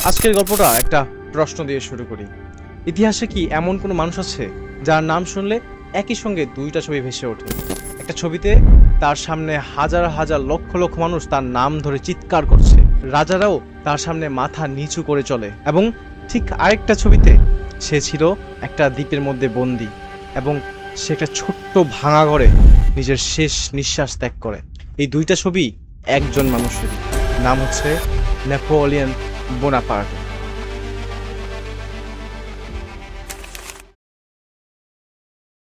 আজকের গল্পটা একটা প্রশ্ন দিয়ে শুরু করি। ইতিহাসে কি এমন কোনো মানুষ আছে যার নাম শুনলে একই সঙ্গে দুইটা ছবি ভেসে ওঠে? একটা ছবিতে তার সামনে হাজার হাজার লক্ষ লক্ষ মানুষ তার নাম ধরে চিৎকার করছে, রাজারাও তার সামনে মাথা নিচু করে চলে, এবং ঠিক আরেকটা ছবিতে সে ছিল একটা দ্বীপের মধ্যে বন্দী এবং সে একটা ছোট্ট ভাঙা ঘরে নিজের শেষ নিঃশ্বাস ত্যাগ করে। এই দুইটা ছবি একজন মানুষের, নাম হচ্ছে নেপোলিয়ন বোনাপার্ট।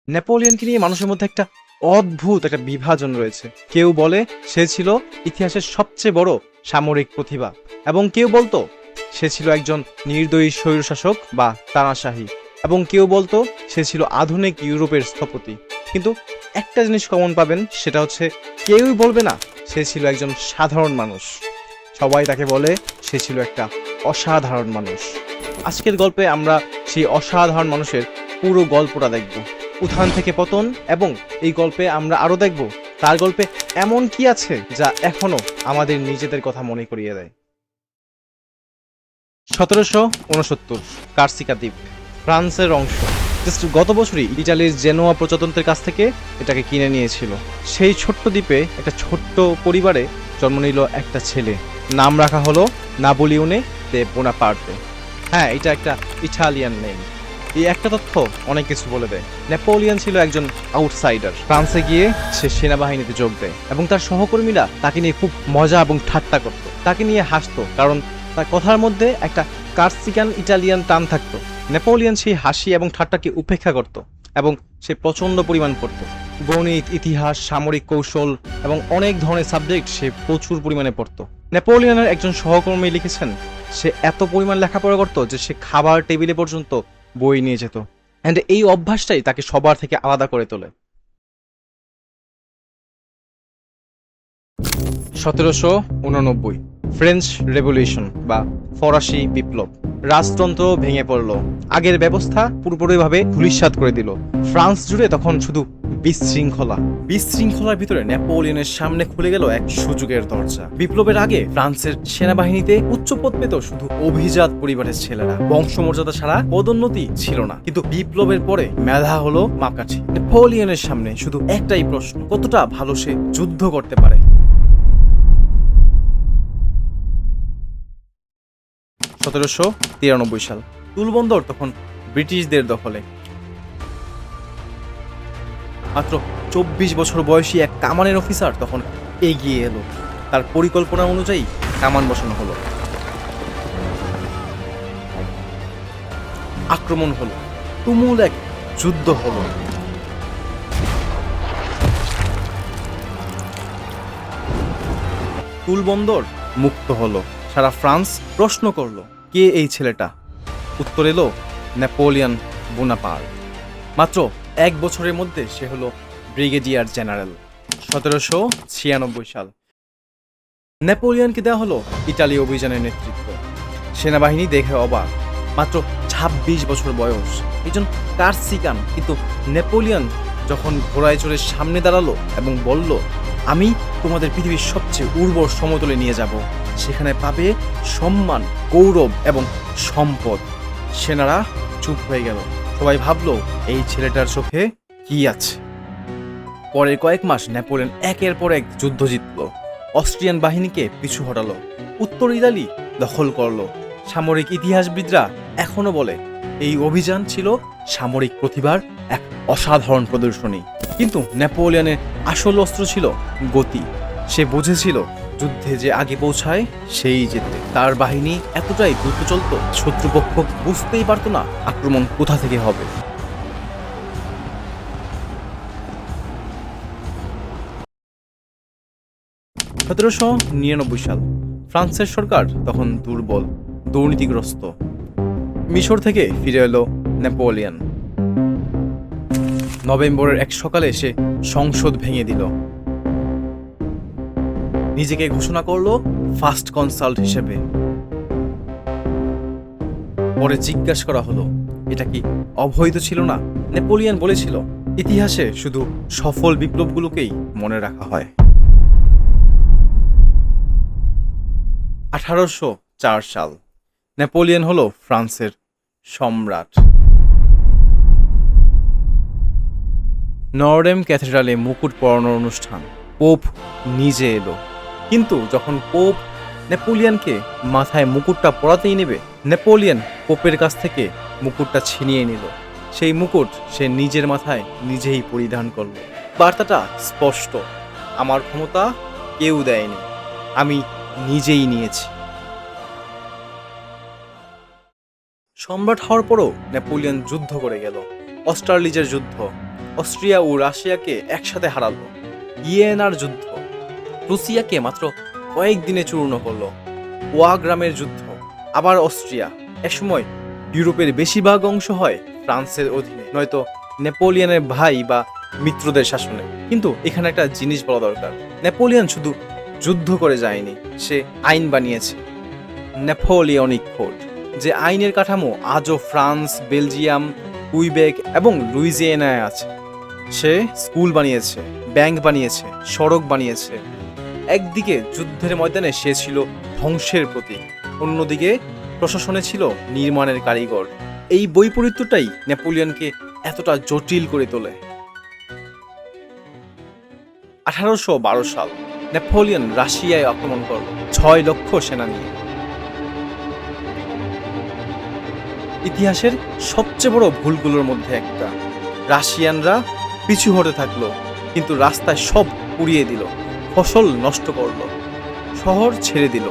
নেপোলিয়নকে নিয়ে মানুষের মধ্যে একটা অদ্ভুত একটা বিভাজন রয়েছে। কেউ বলে সে ছিল ইতিহাসের সবচেয়ে বড় সামরিক প্রতিভা, এবং কেউ বলতো সে ছিল একজন নির্দয়ী স্বৈরশাসক বা তানাশাহী, এবং কেউ বলতো সে ছিল আধুনিক ইউরোপের স্থপতি। কিন্তু একটা জিনিস কমন পাবেন, সেটা হচ্ছে কেউই বলবে না সে ছিল একজন সাধারণ মানুষ। সবাই তাকে বলে সে ছিল একটা অসাধারণ মানুষ। আজকের গল্পে আমরা সেই অসাধারণ মানুষের পুরো গল্পটা দেখব, উত্থান থেকে পতন, এবং এই গল্পে আমরা আরো দেখব তার গল্পে এমন কি আছে যা এখনো আমাদের নিজেদের কথা মনে করিয়ে দেয়। 1769 কার্সিকা দ্বীপ, ফ্রান্সের অংশ। জাস্ট গত বছরই ইটালির জেনোয়া প্রজাতন্ত্রের কাছ থেকে এটাকে কিনে নিয়েছিল। সেই ছোট্ট দ্বীপে একটা ছোট্ট পরিবারে জন্ম নিল একটা ছেলে, নাম রাখা হলো নাপোলিয়নে দে বোনাপার্তে। হ্যাঁ, এটা একটা ইটালিয়ান নেম। এই একটা তথ্য অনেক কিছু বলে দেয়। নেপোলিয়ন ছিল একজন আউটসাইডার। ফ্রান্সে গিয়ে সে সেনাবাহিনীতে যোগ দেয়, এবং তার সহকর্মীরা তাকে নিয়ে খুব মজা এবং ঠাট্টা করত, তাকে নিয়ে হাসতো, কারণ তার কথার মধ্যে একটা কার্সিকান ইটালিয়ান টান থাকতো। নেপোলিয়ন সেই হাসি এবং ঠাট্টাকে উপেক্ষা করত, এবং সে প্রচন্ড পরিমাণ পড়তো। গণিত, ইতিহাস, সামরিক কৌশল এবং অনেক ধরনের সাবজেক্ট সে প্রচুর পরিমাণে পড়তো। নেপোলিয়নের একজন সহকর্মী লিখেছেন, সে এত পরিমাণ লেখাপড়া করতো যে সে খাবার টেবিলে পর্যন্ত বই নিয়ে যেত, এন্ড এই অভ্যাসটাই তাকে সবার থেকে আলাদা করে তোলে। 1789 ফ্রেঞ্চ রেভলিউশন বা ফরাসি বিপ্লব। রাজতন্ত্র ভেঙে পড়ল, আগের ব্যবস্থা পুরোপুরিভাবে ধূলিসাৎ করে দিল। ফ্রান্স জুড়ে তখন শুধু বিশৃঙ্খলার ভিতরে নেপোলিয়নের সামনে খুলে গেল এক সুযোগের দরজা। বিপ্লবের আগে ফ্রান্সের সেনাবাহিনীতে উচ্চ পদ পেত শুধু অভিজাত পরিবারের ছেলেরা, বংশমর্যাদা ছাড়া পদোন্নতি ছিল না। কিন্তু বিপ্লবের পরে মেধা হলো মাপকাঠি। নেপোলিয়নের সামনে শুধু একটাই প্রশ্ন, কতটা ভালো সে যুদ্ধ করতে পারে। 1793 সাল, টুল বন্দর তখন ব্রিটিশদের দখলে। মাত্র 24 বছর বয়সী এক কামানের অফিসার তখন এগিয়ে এলো। তার পরিকল্পনা অনুযায়ী কামান বসানো হলো, আক্রমণ হলো, তুমুল এক যুদ্ধ হলো। টুল বন্দর মুক্ত হলো। সারা ফ্রান্স প্রশ্ন করলো, কে এই ছেলেটা? উত্তর এলো, নেপোলিয়ন বোনাপার্ট। মাত্র 1 বছরের মধ্যে সে হলো ব্রিগেডিয়ার জেনারেল। 1796 সাল, নেপোলিয়নকে দেওয়া হলো ইটালি অভিযানের নেতৃত্ব। সেনাবাহিনী দেখে অবাক, মাত্র 26 বছর বয়স, একজন কার্সিকান। কিন্তু নেপোলিয়ন যখন ঘোড়ায় চড়ে সামনে দাঁড়ালো এবং বলল, আমি তোমাদের পৃথিবীর সবচেয়ে উর্বর সমতলে নিয়ে যাব, সেখানে পাবে সম্মান, গৌরব এবং সম্পদ। সেনারা চুপ হয়ে গেল। সবাই ভাবলো, এই ছেলেটার চোখে কি আছে? পরের কয়েক মাস নেপোলিয়ন একের পর এক যুদ্ধ জিতল, অস্ট্রিয়ান বাহিনীকে পিছু হটালো, উত্তর ইতালি দখল করলো। সামরিক ইতিহাসবিদরা এখনো বলে এই অভিযান ছিল সামরিক প্রতিভার এক অসাধারণ প্রদর্শনী। কিন্তু নেপোলিয়নের আসল অস্ত্র ছিল গতি। সে বুঝেছিল, যুদ্ধে যে আগে পৌঁছায় সেই জেতে। তার বাহিনী এতটাই দ্রুত চলত, শত্রুপক্ষ বুঝতেই পারত না আক্রমণ কোথা থেকে হবে। 1799 সাল, ফ্রান্সের সরকার তখন দুর্বল, দুর্নীতিগ্রস্ত। মিশর থেকে ফিরে এলো নেপোলিয়ন। নভেম্বরের এক সকালে সে সংসদ ভেঙে দিল, নিজেকে ঘোষণা করলো ফার্স্ট কনসাল্ট হিসেবে। পরে জিজ্ঞাসা করা হলো, এটা কি অবৈধ ছিল না? নেপোলিয়ন বলেছিল, ইতিহাসে শুধু সফল বিপ্লবগুলোকেই মনে রাখা হয়। 1804 সাল, নেপোলিয়ন হলো ফ্রান্সের সম্রাট। নরডেম ক্যাথেড্রালে মুকুট পরানোর অনুষ্ঠান, পোপ নিজে এলো। কিন্তু যখন পোপ নেপোলিয়নকে মাথায় মুকুটটা পরাতেই নেবে, নেপোলিয়ন পোপের কাছ থেকে মুকুটটা ছিনিয়ে নিল। সেই মুকুট সে নিজের মাথায় নিজেই পরিধান করল। বার্তাটা স্পষ্ট, আমার ক্ষমতা কেউ দেয়নি, আমি নিজেই নিয়েছি। সম্রাট হওয়ার পরও নেপোলিয়ন যুদ্ধ করে গেল। অস্টারলিজের যুদ্ধ, অস্ট্রিয়া ও রাশিয়াকে একসাথে হারালো। ইয়েনার যুদ্ধ, রুশিয়াকে মাত্র কয়েকদিনে চূর্ণ করলো। ওয়াগ্রামের যুদ্ধ, আবার অস্ট্রিয়া। একসময় ইউরোপের বেশিরভাগ অংশ হয় ফ্রান্সের অধীনে, নয়তো নেপোলিয়নের ভাই বা মিত্রদের শাসনে। কিন্তু এখানে একটা জিনিস বলা দরকার, নেপোলিয়ন শুধু যুদ্ধ করে যায়নি, সে আইন বানিয়েছে, নেপোলিয়নিক কোড। যে আইনের কাঠামো আজও ফ্রান্স, বেলজিয়াম, কুইবেক এবং লুইজিয়ানায় আছে। সে স্কুল বানিয়েছে, ব্যাংক বানিয়েছে, সড়ক বানিয়েছে। একদিকে যুদ্ধের ময়দানে সে ছিল ধ্বংসের প্রতীক, অন্যদিকে প্রশাসনে ছিল নির্মাণের কারিগর। এই বৈপরীত্যটাই নেপোলিয়নকে এতটা জটিল করে তোলে। 1812 সাল নেপোলিয়ন রাশিয়ায় আক্রমণ করল 6 লক্ষ সেনা নিয়ে। ইতিহাসের সবচেয়ে বড় ভুলগুলোর মধ্যে একটা, রাশিয়ানরা পিছু হতে থাকলো, কিন্তু রাস্তায় সব পুড়িয়ে দিল, ফসল নষ্ট করলো, শহর ছেড়ে দিল।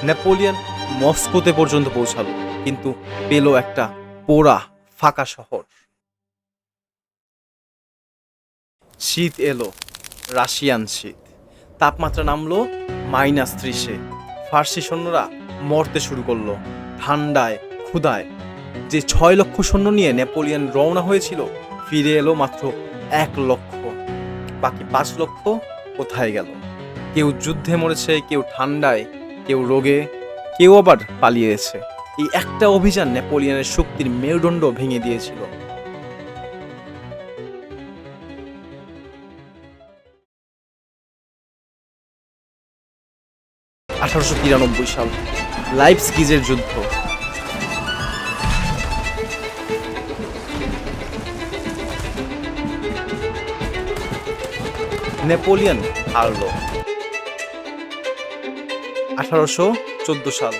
নেপোলিয়ন মস্কোতে পর্যন্ত পৌঁছালো, কিন্তু পেল একটা পোড়া ফাঁকা শহর। শীত এলো, রাশিয়ান শীত। তাপমাত্রা নামলো -30-এ। ফার্সি সৈন্যরা মরতে শুরু করলো ঠান্ডায়, ক্ষুধায়। যে 6 লক্ষ সৈন্য নিয়ে নেপোলিয়ন রওনা হয়েছিল, ফিরে এলো মাত্র 1 লক্ষ। বাকি 5 লক্ষ কোথায় গেল? কেউ যুদ্ধে মরেছে, কেউ ঠান্ডায়, কেউ রোগে, কেউ আবার পালিয়েছে। এই একটা অভিযান নেপোলিয়নের শক্তির মেরুদণ্ড ভেঙে দিয়েছিল। 1893 সাল লাইপজিগের যুদ্ধ। নেপোলিয়ন হারল। 1814 সাল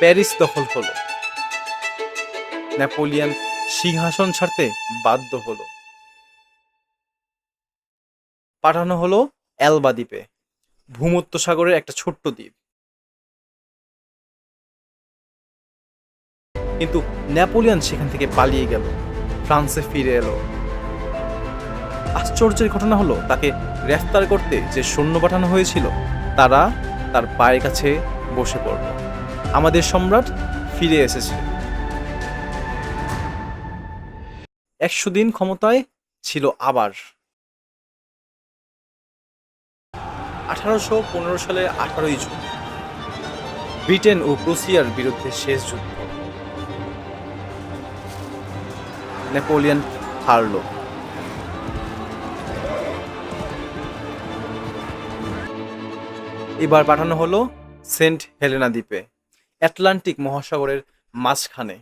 প্যারিস দখল হলো। নেপোলিয়ন সিংহাসন ছাড়তে বাধ্য হলো। পাঠানো হলো এলবা দ্বীপে, ভূমধ্য সাগরের একটা ছোট্ট দ্বীপ। কিন্তু নেপোলিয়ন সেখান থেকে পালিয়ে গেল, ফ্রান্সে ফিরে এলো। আশ্চর্যের ঘটনা হলো, তাকে গ্রেফতার করতে যে সৈন্য পাঠানো হয়েছিল, তারা তার পায়ের কাছে বসে পড়ল। আমাদের সম্রাট ফিরে এসেছে। 100 দিন ক্ষমতায় ছিল আবার। 1815 সালের 18ই জুন ব্রিটেন ও প্রুসিয়ার বিরুদ্ধে শেষ যুদ্ধ। নেপোলিয়ন হারল। এবার পাঠানো হলো সেন্ট হেলেনা দ্বীপে, আটলান্টিক মহাসাগরের মাঝখানে।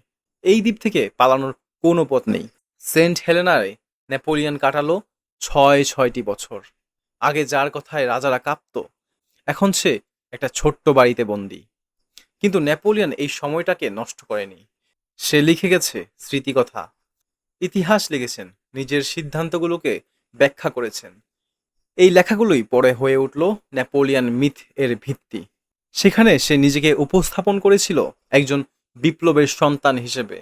এই দ্বীপ থেকে পালানোর কোনো পথ নেই। সেন্ট হেলেনায় নেপোলিয়ন কাটালো 6টি বছর। আগে যার কথায় রাজারা কাঁপত, এখন সে একটা ছোট্ট বাড়িতে বন্দী। কিন্তু নেপোলিয়ন এই সময়টাকে নষ্ট করেনি। সে লিখে গেছে স্মৃতিকথা, ইতিহাস লিখেছেন, নিজের সিদ্ধান্তগুলোকে ব্যাখ্যা করেছেন। এই লেখাগুলোই পরে হয়ে উঠল নেপোলিয়ন মিথ এর ভিত্তি। সেখানে সে নিজেকে উপস্থাপন করেছিল একজন বিপ্লবের সন্তান হিসেবে,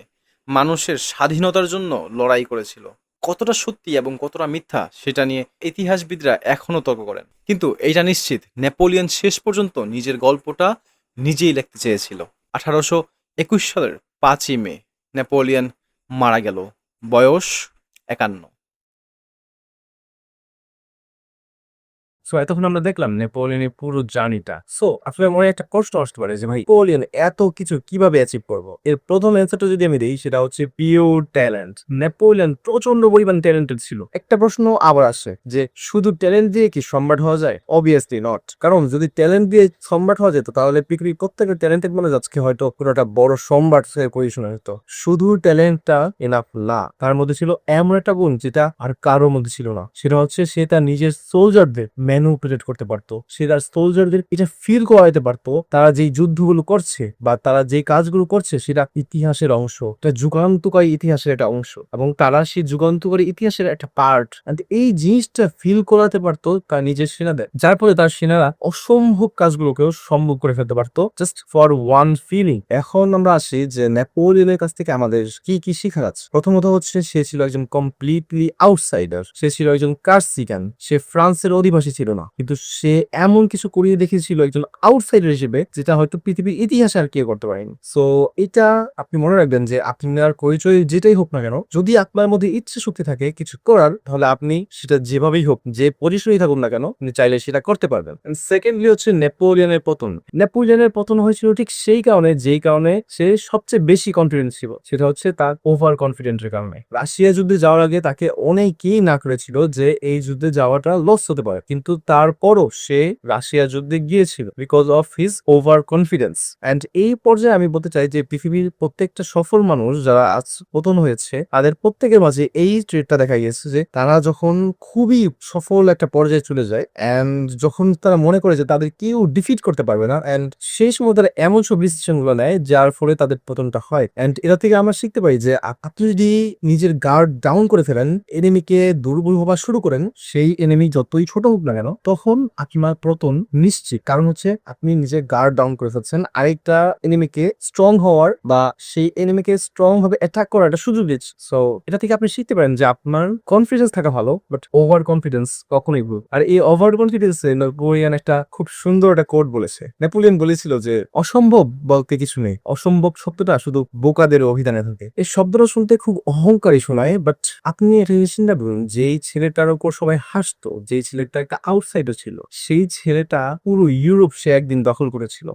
মানুষের স্বাধীনতার জন্য লড়াই করেছিল। কতটা সত্যি এবং কতটা মিথ্যা সেটা নিয়ে ইতিহাসবিদরা এখনো তর্ক করেন। কিন্তু এটা নিশ্চিত, নেপোলিয়ন শেষ পর্যন্ত নিজের গল্পটা নিজেই লিখতে চেয়েছিল। 1821 সালের 5ই মে নেপোলিয়ন মারা গেল, বয়স 51। এতক্ষণ আমরা দেখলাম নেপোলিয়নের পুরো জার্নিটা। সো আপনার মনে একটা প্রশ্ন আসতে পারে যে ভাই নেপোলিয়ন এত কিছু কিভাবে অ্যাচিভ করবো? এর প্রথম অ্যান্সারটা যদি আমি দিই সেটা হচ্ছে পিওর ট্যালেন্ট। নেপোলিয়ন প্রচন্ড পরিমাণ ট্যালেন্টেড ছিল। একটা প্রশ্ন আবার আসে যে শুধু ট্যালেন্ট দিয়ে কি সম্রাট হওয়া যায়? Obviously not. কারণ যদি ট্যালেন্ট দিয়ে সম্রাট হওয়া যেত তাহলে পৃথিবীর প্রত্যেকটা ট্যালেন্টেড মানুষ আজকে হয়তো পুরোটা বড় সম্রাট পজিশনে হতো। শুধু ট্যালেন্টটা এনাফ না, তার মধ্যে ছিল এমন একটা গুণ যেটা আর কারোর মধ্যে ছিল না। সেটা হচ্ছে সে তার নিজের সোলজারদের ম্যানিপুলেট করতে পারতো। সে তার সোলজারদের এটা ফিল করাইতে পারতো তারা যেই যুদ্ধগুলো করছে বা তারা যে কাজগুলো করছে সেটা ইতিহাসের অংশ, এটা যুগান্তকারী ইতিহাসের একটা অংশ এবং তারা সেই যুগান্তকারী ইতিহাসের একটা পার্ট। এই জিনিসটা ফিল করাতে পারতো তার নিজের সেনাদের, যার ফলে তার সেনারা অসম্ভব কাজগুলোকেও সম্ভব করে ফেলতে পারতো জাস্ট ফর ওয়ান ফিলিং। এখন আমরা আসি যে নেপোলিয়নের কাছ থেকে আমাদের কি কি শেখার আছে। প্রথমত হচ্ছে সে ছিল একজন কমপ্লিটলি আউটসাইডার, সে ছিল একজন কার্সিকান, সে ফ্রান্সের অধিবাসী ছিল না, কিন্তু সে এমন কিছু করিয়ে দেখিয়েছিল একজন আউটসাইডার হিসেবে যেটা হয়তো পৃথিবীর ইতিহাসে আর কেউ করতে পারেনি। সো এটা আপনি মনে রাখবেন যে আপনার পরিচয় যেটাই হোক না কেন, যদি আপনার মধ্যে ইচ্ছা শক্তি থাকে কিছু করার, তাহলে আপনি সেটা যেভাবেই হোক, যে পরিচয়ই থাকুন না কেন, আপনি চাইলে সেটা করতে পারবেন। সেকেন্ডলি হচ্ছে নেপোলিয়নের পতন। নেপোলিয়নের পতন হয়েছিল ঠিক সেই কারণে যেই কারণে সে সবচেয়ে বেশি কনফিডেন্স ছিল, সেটা হচ্ছে তার ওভার কনফিডেন্টের কারণে। রাশিয়া যুদ্ধে যাওয়ার আগে তাকে অনেকেই না করেছিল যে এই যুদ্ধে যাওয়াটা লস হতে পারে, কিন্তু তারপরও সে রাশিয়া যুদ্ধে গিয়েছিল because of his over confidence. And এই পর্যায়ে আমি বলতে চাই যে পৃথিবীর প্রত্যেকটা সফল মানুষ যারা আজ পতন হয়েছে তাদের প্রত্যেকের মাঝে এই ট্রেডটা দেখা গিয়েছে যে তারা যখন খুবই সফল একটা পর্যায়ে চলে যায় অ্যান্ড যখন তারা মনে করে যে তাদের কেউ ডিফিট করতে পারবে না, অ্যান্ড সেই সময় তারা এমন সব ডিসিশন গুলো নেয় যার ফলে তাদের পতনটা হয়। অ্যান্ড এটা থেকে আমরা শিখতে পারি যে আপনি যদি নিজের গার্ড ডাউন করে ফেলেন, এনিমিকে দুর্বল হওয়া শুরু করেন, সেই এনিমি যতই ছোট হোক না কেন, তখন আপনার পতন নিশ্চিত। কারণ হচ্ছে আপনি নিজের গার্ড ডাউন করে ফেলছেন, আরেকটা এনিমিকে স্ট্রং হওয়ার বা সেই এনিমিকে স্ট্রং ভাবে অ্যাটাক করার একটা সুযোগ দিচ্ছে। সো এটা থেকে আপনি শিখতে পারেন যে আপনার কনফিডেন্স থাকা ভালো, বাট ওভার কনফিডেন্স কখনোই ভুল। আর এই ওভার কনফিডেন্সে নেপোলিয়ন একটা খুব সুন্দর একটা কোট বলেছে। নেপোলিয়ন বলেছিল যে অসম্ভব বলতে কিছু নেই, অসম্ভব শব্দটা শুধু বোকাদের অভিধানে থাকে। এই শব্দটা শুনতে খুব অহংকারী শোনায়, বাট আপনি এটা চিন্তা করুন, যেই ছেলেটার উপর সবাই হাসতো, যেই ছেলেটা একটা আউটসাইডার ছিল, সেই ছেলেটা পুরো ইউরোপ সে একদিন দখল করেছিল।